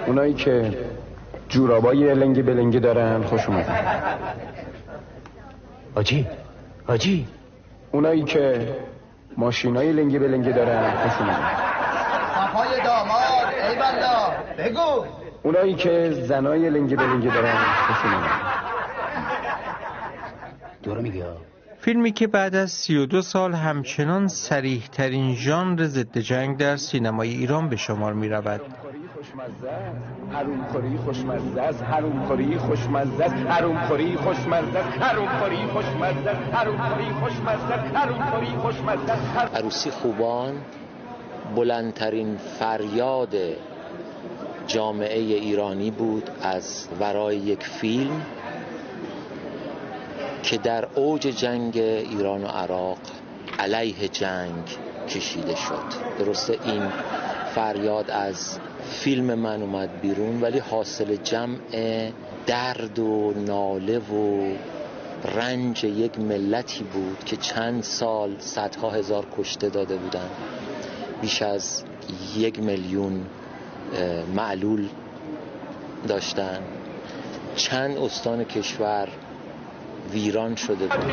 اونایی که جورابای لنگی بلنگی دارن خوش اومدن. حاجی اونایی که ماشینای لنگی بلنگی دارن خوش اومدن. صفای داماد ای بنده بگو. اونایی که زنای لنگی بلنگی دارن خوش اومدن. دورو میگه. فیلمی که بعد از 32 سال همچنان صریح ترین ژانر ضد جنگ در سینمای ایران به شمار می رود. حرومخوری خوشمزه است، حرومخوری خوشمزه است، حرومخوری خوشمزه است، حرومخوری خوشمزه است، حرومخوری خوشمزه است، حرومخوری خوشمزه است. عروسی خوبان بلندترین فریاد جامعه ایرانی بود از ورای یک فیلم که در اوج جنگ ایران و عراق علیه جنگ کشیده شد. درسته این فریاد از فیلم من اومد بیرون، ولی حاصل جمع درد و ناله و رنج یک ملتی بود که چند سال صدها هزار کشته داده بودن، بیش از 1 میلیون معلول داشتن، چند استان کشور ویران شده بود.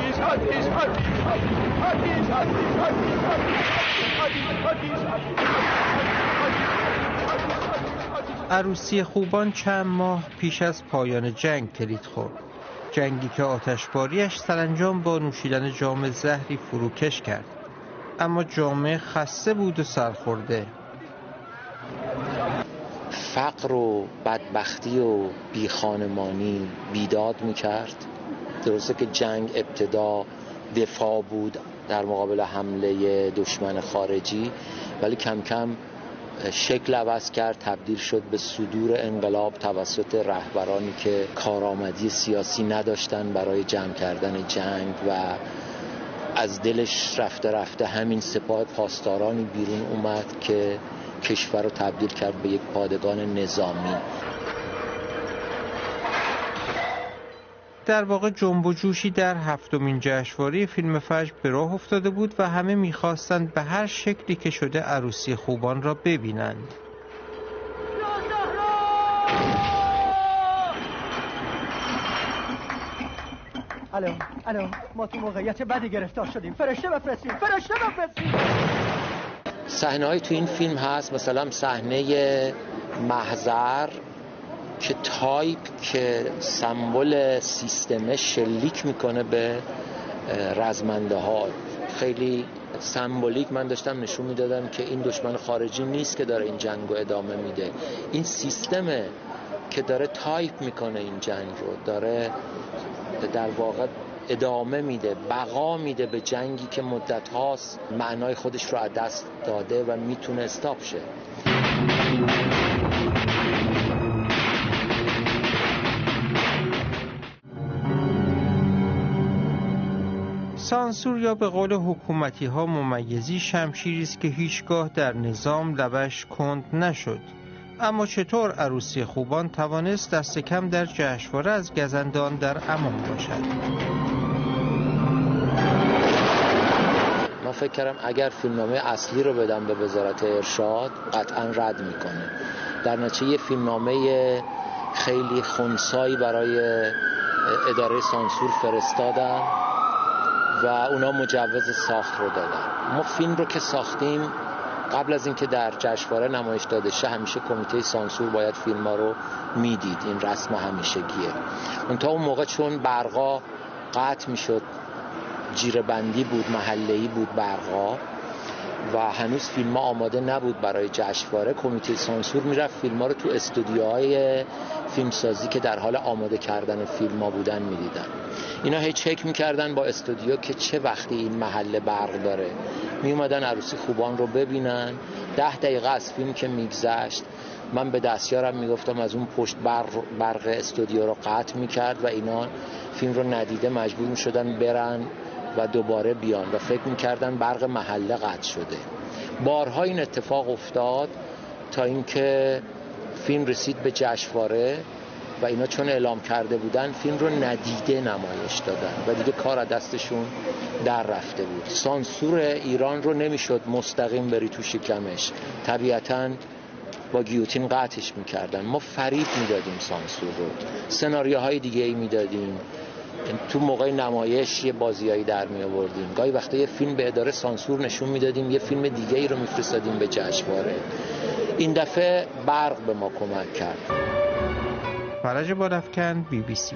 عروسی خوبان چند ماه پیش از پایان جنگ کلید خورد. جنگی که آتشباریش سرانجام با نوشیدن جام زهری فروکش کرد. اما جامعه خسته بود و سرخورده. فقر و بدبختی و بیخانمانی بیداد میکرد. درسته که جنگ ابتدا دفاع بود در مقابل حمله دشمن خارجی، ولی کم کم شکل عوض کرد، تبدیل شد به صدور انقلاب توسط رهبرانی که کارآمدی سیاسی نداشتن برای جمع کردن جنگ و از دلش رفته رفته همین سپاه پاسدارانی بیرون اومد که کشور رو تبدیل کرد به یک پادگان نظامی. در واقع جنب و جوشی در 7مین جشنواره فیلم فجر به راه افتاده بود و همه می‌خواستند به هر شکلی که شده عروسی خوبان را ببینند. الو ما تو موقعیت بدی گرفتار شدیم. فرشته بفرستیم. صحنه‌ای تو این فیلم هست، مثلا صحنه محضر که تایپ که سمبل سیستم شلیک میکنه به رزمنده ها. خیلی سمبولیک من داشتم نشون میدادم که این دشمن خارجی نیست که داره این جنگ رو ادامه میده، این سیستمه که داره تایپ میکنه این جنگ رو، داره در واقع ادامه میده، بقا میده به جنگی که مدت هاست معنای خودش رو از دست داده و میتونه استاپ شه. سانسور یا به قول حکومتی ها ممیزی شمشیری است که هیچگاه در نظام لبش کند نشد. اما چطور عروسی خوبان توانست دست کم در جشنواره از گزندان در امان باشد؟ من فکر کردم اگر فیلمنامه اصلی رو بدم به وزارت ارشاد قطعا رد میکنه. در نتیجه یه فیلمنامه خیلی خنثایی برای اداره سانسور فرستادن و اونا مجوز ساخت رو دادن. ما فیلم رو که ساختیم قبل از اینکه در جشنواره نمایش داده شه همیشه کمیته سانسور باید فیلم ها رو میدید، این رسم همیشگیه. تا اون موقع چون برقا قطع میشد، جیره بندی بود، محله‌ای بود برقا و هنوز فیلم ها آماده نبود برای جشنواره، کمیته سانسور میرفت فیلم ها رو تو استودیوهای فیلمسازی که در حال آماده کردن فیلم ها بودن میدیدن. اینا هی چک میکردن با استودیو که چه وقتی این محله برق داره، میومدن عروسی خوبان رو ببینن. 10 دقیقه از فیلم که میگذشت من به دستیارم میگفتم از اون پشت برق استودیو رو قطع میکرد و اینا فیلم رو ندیده مجبور میشدن برن و دوباره بیان و فکر میکردن برق محله قطع شده. بارها این اتفاق افتاد تا اینکه فیلم رسید به جشنواره و اینا چون اعلام کرده بودن فیلم رو ندیده نمایش دادن و دیگه کار از دستشون در رفته بود. سانسور ایران رو نمیشد مستقیم بری تو شکمش. طبیعتاً با گیوتین قطعش میکردن. ما فریب میدادیم سانسور رو، سناریوهای دیگه ای میدادیم، تو موقع نمایش یه بازیایی در می آوردیم، گاهی وقتا یه فیلم به اداره سانسور نشون میدادیم، یه فیلم دیگه ای رو میفرستادیم به جشنواره. این دفعه برق به ما کمک کرد. فرج بالافکن، BBC.